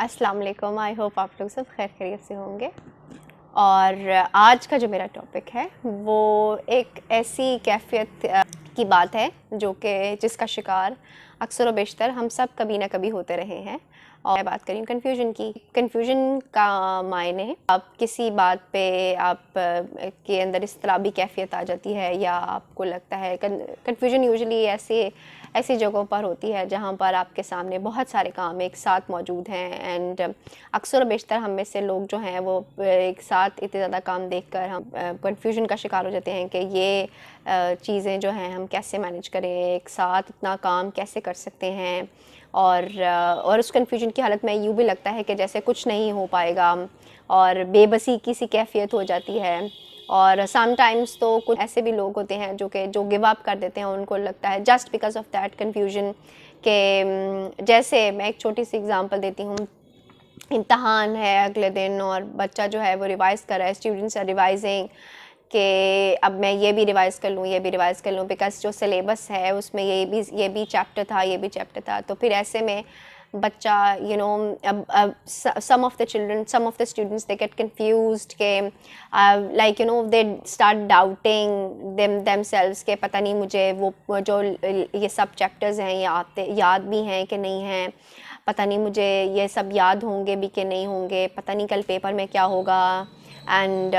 अस्सलाम वालेकुम। I hope आप लोग सब खैर खैरियत से होंगे। और आज का जो मेरा टॉपिक है वो एक ऐसी कैफ़ियत की बात है जो कि जिसका शिकार अक्सर व बेशतर हम सब कभी ना कभी होते रहे हैं। और मैं बात कर रही हूँ कन्फ्यूजन की। कन्फ्यूजन का मायने आप किसी बात पे आप के अंदर इस तरह भी कैफ़ियत आ जाती है या आपको लगता है कन्फ्यूजन यूजुअली ऐसी जगहों पर होती है जहाँ पर आपके सामने बहुत सारे काम एक साथ मौजूद हैं एंड अक्सर बेशतर हम में से लोग जो हैं वो एक साथ इतने ज़्यादा काम देखकर हम कन्फ्यूजन का शिकार हो जाते हैं कि ये चीज़ें जो हैं हम कैसे मैनेज करें, एक साथ इतना काम कैसे कर सकते हैं। और उस कन्फ्यूजन की हालत में यूँ भी लगता है कि जैसे कुछ नहीं हो पाएगा और बेबसी की सी कैफ़ियत हो जाती है। और समटाइम्स तो कुछ ऐसे भी लोग होते हैं जो गिव अप कर देते हैं। उनको लगता है just because of that confusion के जैसे मैं एक छोटी सी एग्जांपल देती हूँ। इम्तहान है अगले दिन और बच्चा जो है वो रिवाइज़ कर रहा है, स्टूडेंट्स आर रिवाइजिंग कि अब मैं ये भी रिवाइज़ कर लूँ, ये भी रिवाइज़ कर लूँ, बिकॉज जो सिलेबस है उसमें ये भी चैप्टर था, ये भी चैप्टर था। तो फिर ऐसे में बच्चा अब some of the students they get confused के they start doubting themselves के पता नहीं मुझे वो जो ये सब चैप्टर्स हैं ये याद भी हैं कि नहीं हैं, पता नहीं मुझे ये सब याद होंगे भी कि नहीं होंगे, पता नहीं कल पेपर में क्या होगा। एंड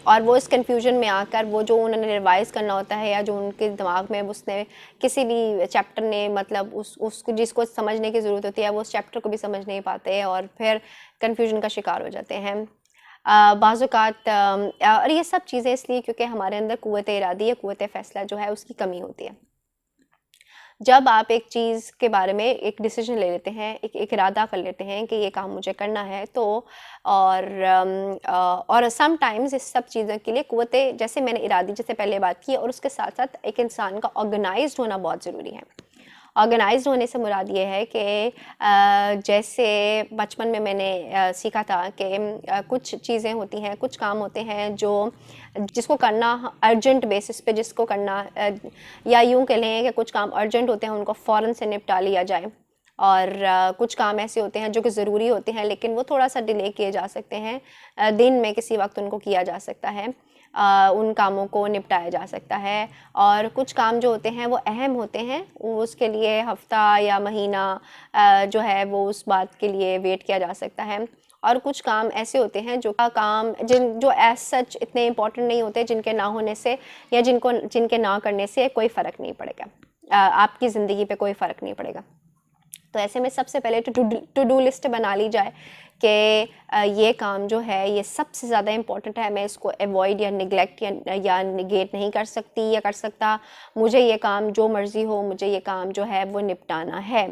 और वो इस कन्फ्यूजन में आकर वो जो उन्होंने रिवाइज़ करना होता है या जो उनके दिमाग में उसने किसी भी चैप्टर ने मतलब उसको जिसको समझने की ज़रूरत होती है वो उस चैप्टर को भी समझ नहीं पाते और फिर कन्फ्यूजन का शिकार हो जाते हैं। बाज़ औक़ात और ये सब चीज़ें इसलिए क्योंकि हमारे अंदर क़ुव्वत इरादी या क़ुव्वत फ़ैसला जो है उसकी कमी होती है। जब आप एक चीज़ के बारे में एक डिसीजन ले लेते हैं, एक इरादा कर लेते हैं कि ये काम मुझे करना है तो और समटाइम्स इस सब चीज़ों के लिए क़ुव्वत जैसे मैंने इरादी जैसे पहले बात की और उसके साथ-साथ एक इंसान का ऑर्गेनाइज़्ड होना बहुत ज़रूरी है। ऑर्गेनाइज़्ड होने से मुराद ये है कि जैसे बचपन में मैंने सीखा था कि कुछ चीज़ें होती हैं, कुछ काम होते हैं जिसको करना अर्जेंट बेसिस पे जिसको करना या यूँ कह लें कि कुछ काम अर्जेंट होते हैं उनको फ़ौरन से निपटा लिया जाए। और कुछ काम ऐसे होते हैं जो कि ज़रूरी होते हैं लेकिन वो थोड़ा-सा डिले किए जा सकते हैं, दिन में किसी वक़्त उनको किया जा सकता है, उन कामों को निपटाया जा सकता है। और कुछ काम जो होते हैं वो अहम होते हैं, उसके लिए हफ़्ता या महीना जो है वो उस बात के लिए वेट किया जा सकता है। और कुछ काम ऐसे होते हैं जो एज़ सच इतने इम्पोर्टेंट नहीं होते, जिनके ना होने से या जिनके ना करने से कोई फ़र्क नहीं पड़ेगा, आपकी ज़िंदगी पे कोई फ़र्क नहीं पड़ेगा। तो ऐसे में सबसे पहले टू डू लिस्ट बना ली जाए कि ये काम जो है ये सबसे ज़्यादा इम्पोर्टेंट है, मैं इसको अवॉइड या निगलेक्ट या निगेट नहीं कर सकती या कर सकता। मुझे ये काम जो मर्ज़ी हो, मुझे ये काम जो है वो निपटाना है।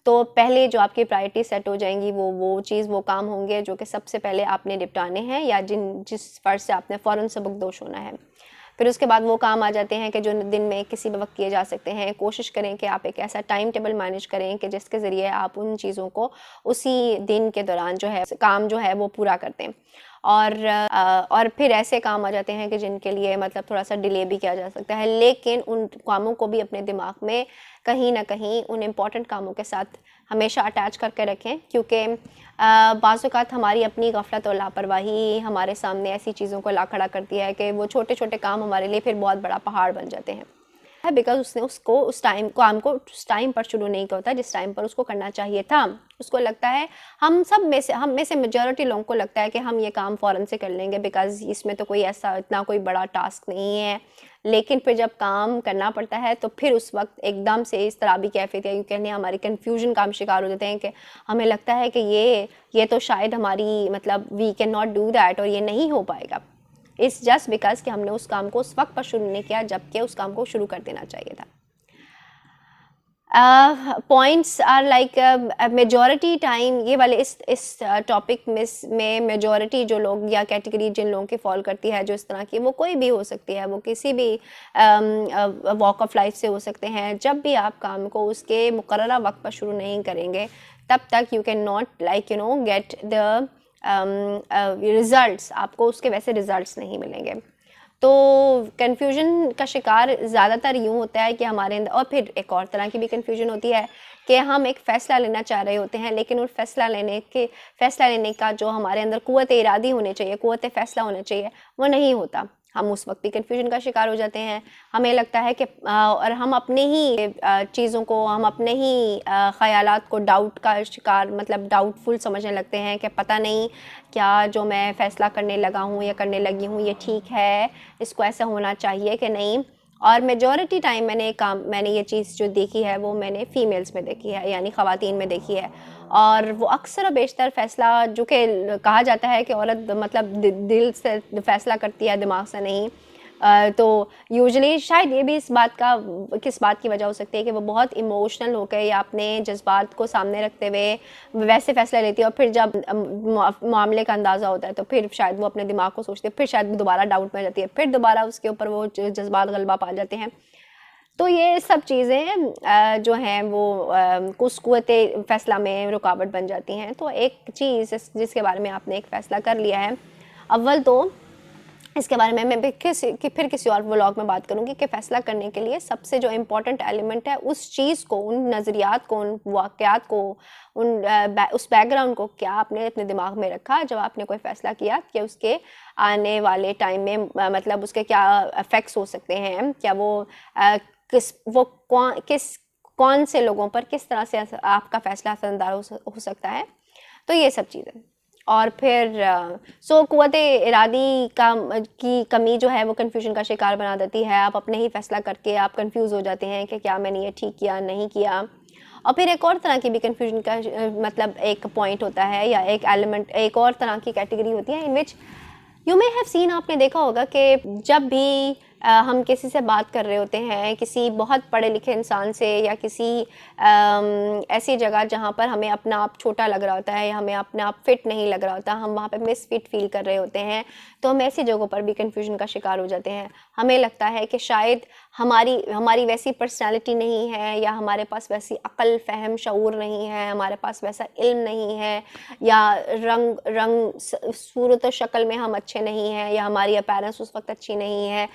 तो पहले जो आपकी प्रायोरिटी सेट हो जाएंगी वो काम होंगे जो कि सबसे पहले आपने निपटाने हैं या जिस फ़र्ज़ से आपने फ़ौरन सबकदोश होना है। फिर उसके बाद वो काम आ जाते हैं कि जो दिन में किसी भी वक्त किए जा सकते हैं। कोशिश करें कि आप एक ऐसा टाइम टेबल मैनेज करें कि जिसके ज़रिए आप उन चीज़ों को उसी दिन के दौरान जो है काम जो है वो पूरा कर दें। और फिर ऐसे काम आ जाते हैं कि जिनके लिए मतलब थोड़ा-सा डिले भी किया जा सकता है, लेकिन उन कामों को भी अपने दिमाग में कहीं न कहीं उन इम्पॉर्टेंट कामों के साथ हमेशा अटैच करके रखें, क्योंकि बाज़ औक़ात हमारी अपनी गफ़लत और लापरवाही हमारे सामने ऐसी चीज़ों को ला खड़ा करती है कि वो छोटे-छोटे काम हमारे लिए फिर बहुत बड़ा पहाड़ बन जाते हैं। बिकॉज़ उसने उसको उस काम को उस टाइम पर शुरू नहीं किया होता जिस टाइम पर उसको करना चाहिए था। उसको लगता है हम में से मेजॉरिटी लोगों को लगता है कि हम ये काम फ़ौरन से कर लेंगे बिकॉज़ इसमें तो कोई ऐसा इतना कोई बड़ा टास्क नहीं है। लेकिन फिर जब काम करना पड़ता है तो फिर उस वक्त एकदम से इस तरह भी कैफ़ियत या यूँ कह लें हमारी कन्फ्यूजन का हम शिकार हो जाते हैं कि हमें लगता है कि ये तो शायद हमारी मतलब we can not do that और ये नहीं हो पाएगा। इट्स जस्ट बिकॉज़ कि हमने उस काम को उस वक्त पर शुरू नहीं किया जबकि उस काम को शुरू कर देना चाहिए था। Points are like majority time ये वाले इस टॉपिक में मेजॉरिटी जो लोग या कैटेगरी जिन लोगों की फॉल करती है जो इस तरह की, वो कोई भी हो सकती है, वो किसी भी वॉक ऑफ लाइफ से हो सकते हैं। जब भी आप काम को उसके मुकर्ररा वक्त पर शुरू नहीं करेंगे तब तक you can not get the results, आपको उसके वैसे रिज़ल्ट्स नहीं मिलेंगे। तो कन्फ्यूजन का शिकार ज़्यादातर यूँ होता है कि हमारे अंदर, और फिर एक और तरह की भी कन्फ्यूजन होती है कि हम एक फ़ैसला लेना चाह रहे होते हैं, लेकिन उस फ़ैसला लेने का जो हमारे अंदर क़ुव्वत इरादी होनी चाहिए, क़ुव्वत फ़ैसला होना चाहिए, वो नहीं होता। हम उस वक्त भी कन्फ्यूजन का शिकार हो जाते हैं। हमें लगता है कि और हम अपने ही चीज़ों को, हम अपने ही ख़यालात को डाउट का शिकार, मतलब डाउटफुल समझने लगते हैं कि पता नहीं क्या जो मैं फ़ैसला करने लगा हूँ या करने लगी हूँ ये ठीक है, इसको ऐसा होना चाहिए कि नहीं। और मेजॉरिटी टाइम मैंने ये चीज़ जो देखी है वो मैंने फ़ीमेल्स में देखी है, यानी ख़वातीन में देखी है। और वो अक्सर और बेशतर फ़ैसला, जो कि कहा जाता है कि औरत मतलब दिल से फ़ैसला करती है, दिमाग से नहीं, तो यूजुअली शायद ये भी किस बात की वजह हो सकती है कि वो बहुत इमोशनल होकर या अपने जज्बात को सामने रखते हुए वैसे फ़ैसला लेती है, और फिर जब मामले का अंदाज़ा होता है तो फिर शायद वो अपने दिमाग को सोचती है, फिर शायद दोबारा डाउट में जाती है, फिर दोबारा उसके ऊपर वो जज्बात गलबा पा जाते हैं। तो ये सब चीज़ें जो हैं वो कुछ क़ुव्वत फ़ैसला में रुकावट बन जाती हैं। तो एक चीज़ जिसके बारे में आपने एक फ़ैसला कर लिया है, अव्वल तो इसके बारे में मैं फिर किसी और व्लॉग में बात करूँगी कि फ़ैसला करने के लिए सबसे जो इम्पोर्टेंट एलिमेंट है, उस चीज़ को, उन नज़रियात को, उन वाक़यात को, उस बैकग्राउंड को क्या आपने अपने दिमाग में रखा जब आपने कोई फ़ैसला किया कि उसके आने वाले टाइम में मतलब उसके क्या इफ़ेक्ट्स हो सकते हैं, क्या वो कौन से लोगों पर किस तरह से आपका फ़ैसला असरअंदाज हो सकता है। तो ये सब चीज़ें। और फिर क़ुव्वत इरादी की कमी जो है वो कन्फ्यूजन का शिकार बना देती है। आप अपने ही फ़ैसला करके आप कन्फ्यूज़ हो जाते हैं कि क्या मैंने ये ठीक किया, नहीं किया। और फिर एक और तरह की भी कन्फ्यूजन का मतलब एक पॉइंट होता है, या एक एलिमेंट, एक और तरह की कैटेगरी होती है in which you may have seen, आपने देखा होगा कि जब भी हम किसी से बात कर रहे होते हैं, किसी बहुत पढ़े लिखे इंसान से, या किसी ऐसी जगह जहाँ पर हमें अपना आप छोटा लग रहा होता है या हमें अपना आप फिट नहीं लग रहा होता, हम वहाँ पे मिसफिट फील कर रहे होते हैं, तो हम ऐसी जगहों पर भी कन्फ्यूजन का शिकार हो जाते हैं। हमें लगता है कि शायद हमारी वैसी पर्सनैलिटी नहीं है, या हमारे पास वैसी अक़ल, फ़हम, शऊर नहीं है, हमारे पास वैसा इल्म नहीं है, या रंग सूरत और शक्ल में हम अच्छे नहीं हैं, या हमारी अपीयरेंस उस वक्त अच्छी नहीं है।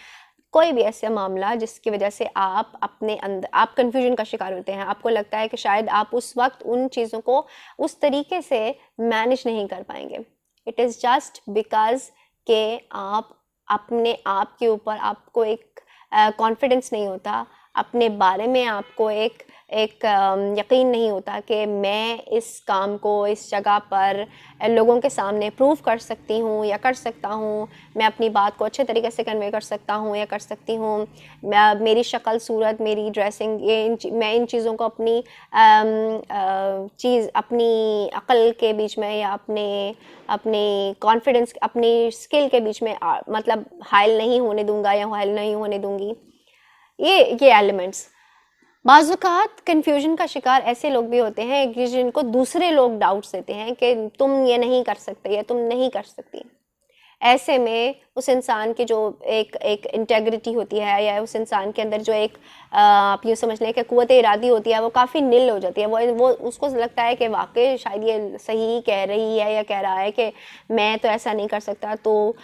कोई भी ऐसा मामला जिसकी वजह से आप अपने अंदर आप कन्फ्यूजन का शिकार होते हैं, आपको लगता है कि शायद आप उस वक्त उन चीज़ों को उस तरीके से मैनेज नहीं कर पाएंगे। इट इज़ जस्ट बिकॉज के आप अपने आप के ऊपर, आपको एक कॉन्फिडेंस नहीं होता, अपने बारे में आपको एक यकीन नहीं होता कि मैं इस काम को इस जगह पर लोगों के सामने प्रूव कर सकती हूँ या कर सकता हूँ, मैं अपनी बात को अच्छे तरीके से कन्वे कर सकता हूँ या कर सकती हूँ, मेरी शक्ल, सूरत, मेरी ड्रेसिंग, मैं इन चीज़ों को अपनी अपनी अक़ल के बीच में, या अपने कॉन्फिडेंस, अपनी स्किल के बीच में मतलब हाइल नहीं होने दूंगा या हाइल नहीं होने दूंगी। ये एलिमेंट्स, बाज़-औक़ात कन्फ्यूजन का शिकार ऐसे लोग भी होते हैं कि जिनको दूसरे लोग डाउट्स देते हैं कि तुम ये नहीं कर सकते या तुम नहीं कर सकती। ऐसे में उस इंसान की जो एक इंटेग्रिटी होती है, या उस इंसान के अंदर जो आप यूँ समझ लें कि क़ुव्वत इरादी होती है, वो काफ़ी निल हो जाती है। वो उसको लगता है कि वाक़ई शायद ये सही कह रही है या कह रहा है कि मैं तो ऐसा नहीं कर सकता। तो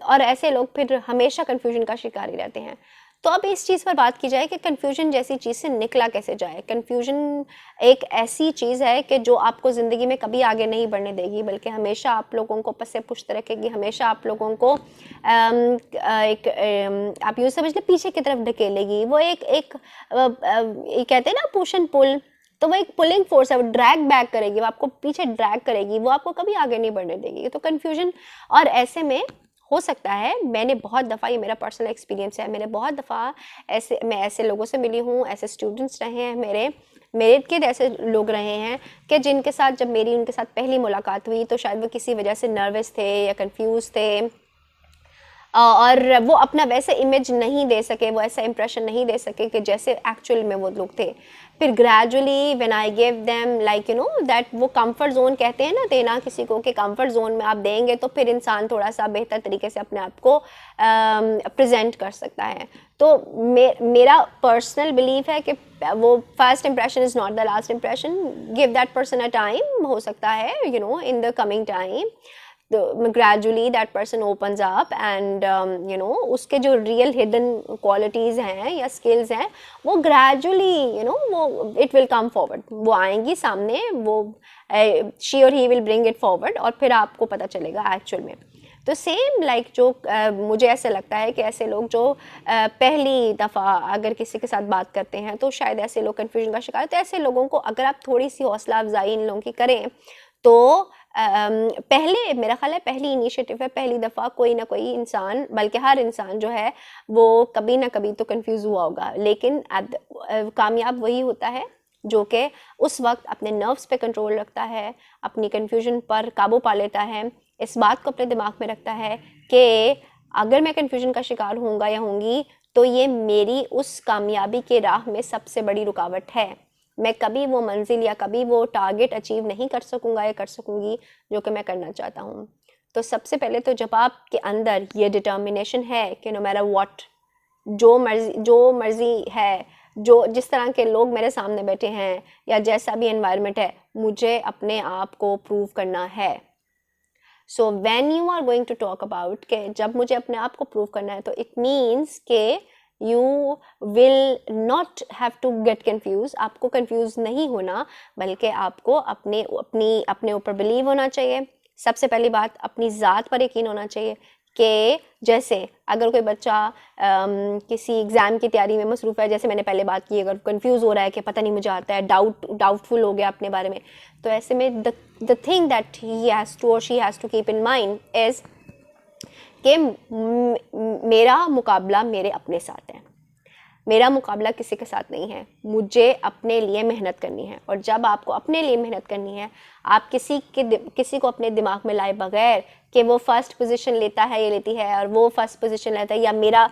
और ऐसे लोग फिर हमेशा कन्फ्यूजन का शिकार ही रहते हैं। तो अब इस चीज़ पर बात की जाए कि कन्फ्यूजन जैसी चीज़ से निकला कैसे जाए। कन्फ्यूजन एक ऐसी चीज़ है कि जो आपको ज़िंदगी में कभी आगे नहीं बढ़ने देगी, बल्कि हमेशा आप लोगों को पस से पुश्त रखेगी, हमेशा आप लोगों को आप यूँ समझ लें पीछे की तरफ ढकेलेगी। वो कहते हैं ना पुश एंड पुल, तो वो एक पुलिंग फोर्स है, वो ड्रैग बैक करेगी, वो आपको पीछे ड्रैग करेगी, वो आपको कभी आगे नहीं बढ़ने देगी। तो कन्फ्यूजन, और ऐसे में हो सकता है, मैंने बहुत दफ़ा, ये मेरा पर्सनल एक्सपीरियंस है, मैंने बहुत दफ़ा मैं ऐसे लोगों से मिली हूँ, ऐसे स्टूडेंट्स रहे हैं मेरे इर्द-गिर्द ऐसे लोग रहे हैं कि जिनके साथ जब मेरी उनके साथ पहली मुलाकात हुई तो शायद वो किसी वजह से नर्वस थे या कंफ्यूज थे, और वो अपना वैसे इमेज नहीं दे सके, वो ऐसा इंप्रेशन नहीं दे सके कि जैसे एक्चुअल में वो लोग थे। फिर gradually when I give them like that, वो कंफर्ट जोन कहते हैं ना देना किसी को, कि कंफर्ट जोन में आप देंगे तो फिर इंसान थोड़ा सा बेहतर तरीके से अपने आप को प्रेजेंट कर सकता है। तो मेरा पर्सनल बिलीफ है कि वो first impression is not the last impression, give that person a time, हो सकता है in the coming time gradually that person opens up and उसके जो रियल हिडन क्वालिटीज़ हैं या स्किल्स हैं वो ग्रेजुअली वो इट विल कम फॉरवर्ड, वो आएंगी सामने, वो शी और he will bring it forward और फिर आपको पता चलेगा एक्चुअल में। तो सेम लाइक जो मुझे ऐसे लगता है कि ऐसे लोग जो पहली दफ़ा अगर किसी के साथ बात करते हैं तो शायद ऐसे लोग कन्फ्यूजन का शिकार, तो ऐसे लोगों को अगर आप थोड़ी सी हौसला अफजाई इन लोगों की करें तो पहले मेरा ख्याल है पहली इनिशिएटिव है, पहली दफ़ा कोई ना कोई इंसान, बल्कि हर इंसान जो है वो कभी ना कभी तो कंफ्यूज हुआ होगा, लेकिन कामयाब वही होता है जो कि उस वक्त अपने नर्व्स पे कंट्रोल रखता है, अपनी कन्फ्यूजन पर काबू पा लेता है, इस बात को अपने दिमाग में रखता है कि अगर मैं कन्फ्यूजन का शिकार होऊंगा या होंगी तो ये मेरी उस कामयाबी के राह में सबसे बड़ी रुकावट है, मैं कभी वो मंजिल या कभी वो टारगेट अचीव नहीं कर सकूंगा या कर सकूंगी जो कि मैं करना चाहता हूँ। तो सबसे पहले तो जब आपके अंदर ये डिटर्मिनेशन है कि नो मैटर व्हाट, जो मर्जी है, जो जिस तरह के लोग मेरे सामने बैठे हैं या जैसा भी एनवायरनमेंट है, मुझे अपने आप को प्रूव करना है। So when you are going to talk about के जब मुझे अपने आप को प्रूव करना है, तो इट मीन्स के you will not have to get confuse, आपको कन्फ्यूज नहीं होना, बल्कि आपको अपने ऊपर बिलीव होना चाहिए। सबसे पहली बात, अपनी ज़ात पर यकीन होना चाहिए कि जैसे अगर कोई बच्चा किसी एग्ज़ाम की तैयारी में मसरूफ़ है, जैसे मैंने पहले बात की, अगर कंफ्यूज हो रहा है कि पता नहीं मुझे आता है, डाउटफुल हो गया अपने बारे में, तो ऐसे में the thing that he has to और she has to keep in mind is कि मेरा मुकाबला मेरे अपने साथ है, मेरा मुकाबला किसी के साथ नहीं है, मुझे अपने लिए मेहनत करनी है। और जब आपको अपने लिए मेहनत करनी है, आप किसी को अपने दिमाग में लाए बगैर कि वो फर्स्ट पोजीशन लेता है या लेती है और वो फर्स्ट पोजीशन लेता है, या मेरा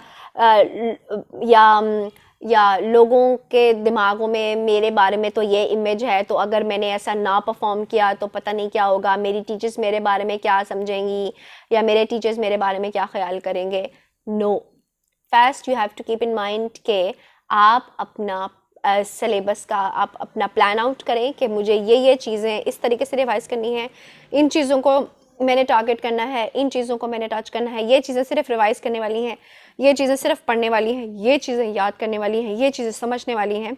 या लोगों के दिमागों में मेरे बारे में तो ये इमेज है, तो अगर मैंने ऐसा ना परफॉर्म किया तो पता नहीं क्या होगा, मेरी टीचर्स मेरे बारे में क्या समझेंगी या मेरे टीचर्स मेरे बारे में क्या ख्याल करेंगे। No, first you have to keep in mind के आप अपना सिलेबस का आप अपना प्लान आउट करें कि मुझे ये चीज़ें इस तरीके से रिवाइज़ करनी है, इन चीज़ों को मैंने टारगेट करना है, इन चीज़ों को मैंने टच करना है, ये चीज़ें सिर्फ रिवाइज़ करने वाली हैं, ये चीज़ें सिर्फ पढ़ने वाली हैं, ये चीज़ें याद करने वाली हैं, ये चीज़ें समझने वाली हैं।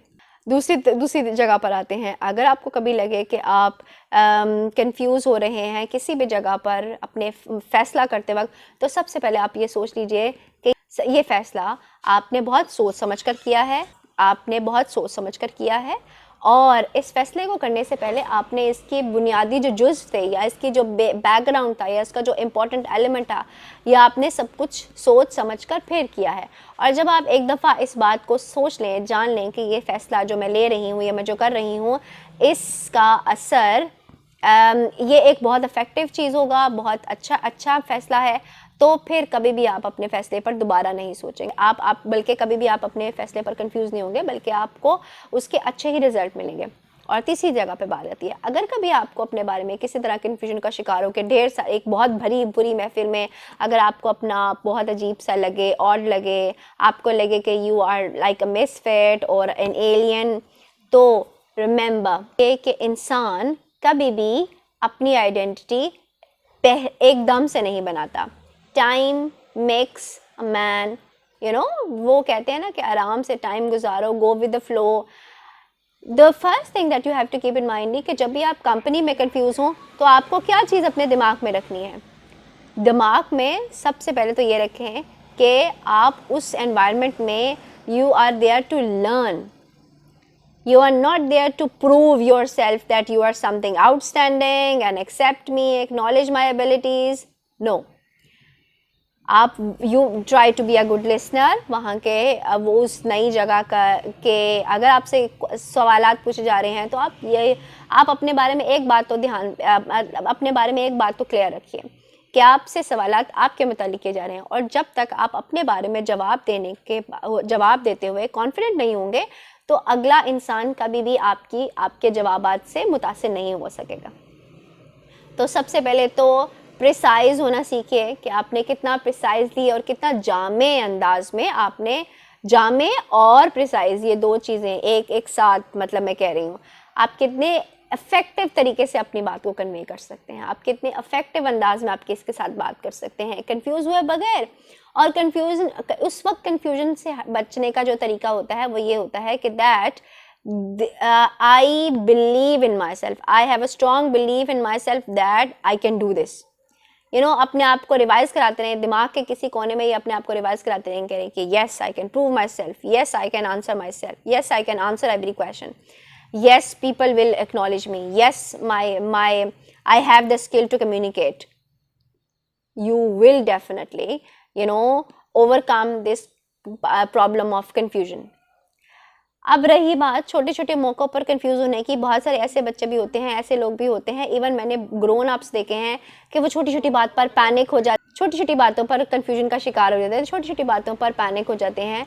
दूसरी जगह पर आते हैं, अगर आपको कभी लगे कि आप कंफ्यूज हो रहे हैं किसी भी जगह पर अपने फ़ैसला करते वक्त, तो सबसे पहले आप ये सोच लीजिए कि ये फ़ैसला आपने बहुत सोच समझ कर किया है, आपने बहुत सोच समझ कर किया है, और इस फैसले को करने से पहले आपने इसकी बुनियादी जो जुज़ थे या इसकी जो बैकग्राउंड था या इसका जो इम्पोर्टेंट एलिमेंट था, या आपने सब कुछ सोच समझ कर फिर किया है। और जब आप एक दफ़ा इस बात को सोच लें, जान लें कि ये फ़ैसला जो मैं ले रही हूँ या मैं जो कर रही हूँ, इसका असर ये एक बहुत इफ़ेक्टिव चीज़ होगा, बहुत अच्छा फ़ैसला है, तो फिर कभी भी आप अपने फ़ैसले पर दोबारा नहीं सोचेंगे, आप बल्कि कभी भी आप अपने फ़ैसले पर कंफ्यूज नहीं होंगे, बल्कि आपको उसके अच्छे ही रिजल्ट मिलेंगे। और तीसरी जगह पे बात आती है, अगर कभी आपको अपने बारे में किसी तरह कन्फ्यूजन का शिकार हो के एक बहुत भरी बुरी महफिल में अगर आपको अपना बहुत अजीब सा लगे, ऑड लगे, आपको लगे कि you are like a misfit और एन एलियन, तो रिमेंबर कि इंसान कभी भी अपनी आइडेंटिटी एकदम से नहीं बनाता। टाइम मेक्स अ मैन, वो कहते हैं ना कि आराम से टाइम गुजारो, go with the flow. The first thing that you have to keep in mind कि जब भी आप कंपनी में कंफ्यूज हो तो आपको क्या चीज़ अपने दिमाग में रखनी है। दिमाग में सबसे पहले तो ये रखें कि आप उस एनवायरनमेंट में you are there to learn, you are not there to prove yourself that you are something outstanding and accept me, acknowledge my abilities. No, आप you try to be a good listener। वहाँ के वो उस नई जगह के अगर आपसे सवालात पूछे जा रहे हैं तो आप अपने बारे में एक बात तो क्लियर रखिए कि आपसे सवालात आपके मुतालिक किए जा रहे हैं, और जब तक आप अपने बारे में जवाब देते हुए कॉन्फिडेंट नहीं होंगे तो अगला इंसान कभी भी आपके जवाबात से मुतासिर नहीं हो सकेगा। तो सबसे पहले तो प्रिसाइज होना सीखिए कि आपने कितना प्रिसाइजली और कितना जामे अंदाज में आपने, जामे और प्रिसाइज ये दो चीज़ें एक साथ, मतलब मैं कह रही हूँ, आप कितने इफ़ेक्टिव तरीके से अपनी बात को कन्वे कर सकते हैं, आप कितने इफ़ेक्टिव अंदाज में आप किसके साथ बात कर सकते हैं कंफ्यूज हुए बगैर। और कंफ्यूजन, उस वक्त कंफ्यूजन से बचने का जो तरीका होता है वो ये होता है कि that I believe in myself, I have a strong belief in myself that I can do this. अपने आप को रिवाइज कराते रहें, दिमाग के किसी कोने में ही अपने आप को रिवाइज कराते रहें, करें कि yes I can prove myself, yes I can answer myself, yes I can answer every question, yes people will acknowledge me, yes I have the skill to communicate. You will definitely overcome this problem of confusion. अब रही बात छोटे छोटे मौक़ों पर confuse होने की, बहुत सारे ऐसे बच्चे भी होते हैं, ऐसे लोग भी होते हैं, इवन मैंने ग्रोन अप्स देखे हैं कि वो छोटी छोटी बात पर पैनिक हो जाते, छोटी छोटी बातों पर कंफ्यूजन का शिकार हो जाते हैं, छोटी छोटी बातों पर पैनिक हो जाते हैं।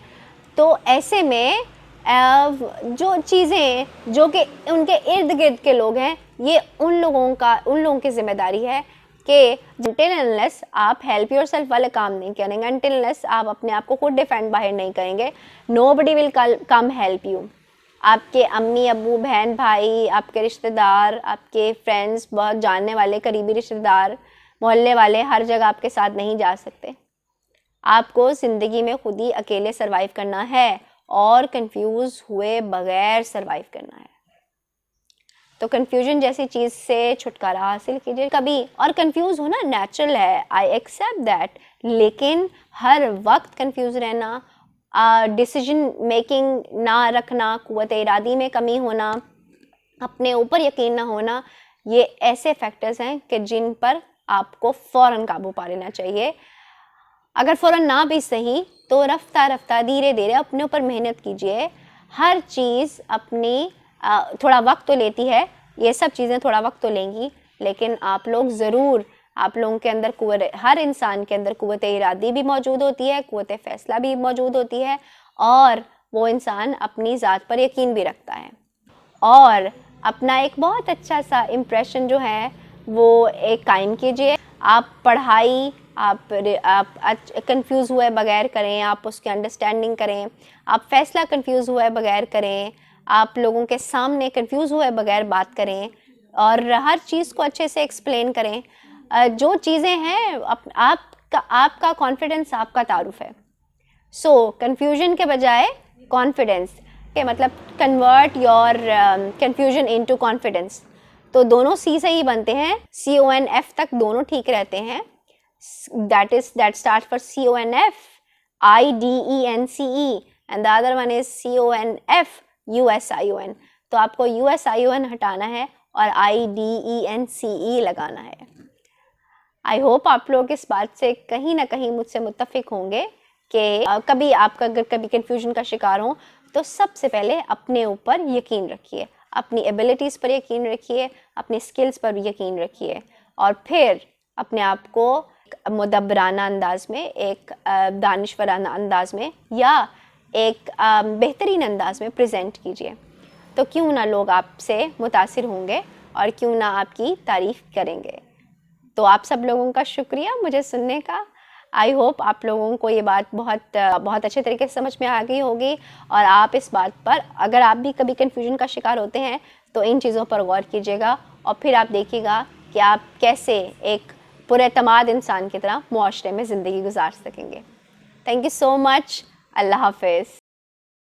तो ऐसे में जो चीज़ें जो कि उनके इर्द गिर्द के लोग हैं, ये उन लोगों की जिम्मेदारी है कि until unless आप हेल्प योर सेल्फ वाले काम नहीं करेंगे, until unless आप अपने आप को खुद डिफेंड बाहर नहीं करेंगे, nobody will come help you. आपके अम्मी अब्बू बहन भाई, आपके रिश्तेदार, आपके फ्रेंड्स, बहुत जानने वाले करीबी रिश्तेदार, मोहल्ले वाले, हर जगह आपके साथ नहीं जा सकते। आपको ज़िंदगी में खुद ही अकेले सर्वाइव करना है और कंफ्यूज हुए बगैर सर्वाइव करना है। तो कन्फ्यूजन जैसी चीज़ से छुटकारा हासिल कीजिए कभी। और कंफ्यूज होना नेचुरल है, आई एक्सेप्ट दैट, लेकिन हर वक्त कंफ्यूज रहना, डिसीजन मेकिंग ना रखना, क़ुव्वत इरादी में कमी होना, अपने ऊपर यकीन ना होना, ये ऐसे फैक्टर्स हैं कि जिन पर आपको फ़ौरन काबू पा लेना चाहिए। अगर फ़ौरन ना भी सही तो रफ्ता रफ्ता धीरे धीरे अपने ऊपर मेहनत कीजिए। हर चीज़ अपनी थोड़ा वक्त तो लेती है, ये सब चीज़ें थोड़ा वक्त तो लेंगी, लेकिन आप लोगों के अंदर हर इंसान के अंदर क़ुव्वत इरादी भी मौजूद होती है, क़ुव्वत फ़ैसला भी मौजूद होती है, और वो इंसान अपनी ज़ात पर यकीन भी रखता है। और अपना एक बहुत अच्छा सा इम्प्रेशन जो है वो एक कायम कीजिए। आप पढ़ाई आप कंफ्यूज हुए बगैर करें, आप उसकी अंडरस्टैंडिंग करें, आप फ़ैसला कंफ्यूज हुए बगैर करें, आप लोगों के सामने कंफ्यूज हुए बगैर बात करें और हर चीज़ को अच्छे से एक्सप्लेन करें। जो चीज़ें हैं आपका कॉन्फिडेंस आपका तारुफ है। सो कन्फ्यूजन के बजाय कॉन्फिडेंस के मतलब convert your confusion into confidence. तो दोनों सी से ही बनते हैं, CONF तक दोनों ठीक रहते हैं। that starts for CONF, IDENCE and the other one is CONF USION। तो आपको USION हटाना है और IDENCE लगाना है। आई होप आप लोग इस बात से कहीं ना कहीं मुझसे मुत्तफिक होंगे कि अगर कभी कंफ्यूजन का शिकार हो तो सबसे पहले अपने ऊपर यकीन रखिए, अपनी एबिलिटीज़ पर यकीन रखिए, अपनी स्किल्स पर भी यकीन रखिए, और फिर अपने आप को मुदब्बराना अंदाज में, एक दानिशवराना अंदाज में, या एक बेहतरीन अंदाज में प्रेजेंट कीजिए। तो क्यों ना लोग आपसे मुतासिर होंगे और क्यों ना आपकी तारीफ़ करेंगे। तो आप सब लोगों का शुक्रिया मुझे सुनने का। आई होप आप लोगों को ये बात बहुत अच्छे तरीके से समझ में आ गई होगी, और आप इस बात पर, अगर आप भी कभी कन्फ्यूजन का शिकार होते हैं तो इन चीज़ों पर गौर कीजिएगा, और फिर आप देखिएगा कि आप कैसे एक पुरएतमाद इंसान की तरह मुआशरे में ज़िंदगी गुजार सकेंगे। Thank you so much. अल्लाह हाफ़िज़।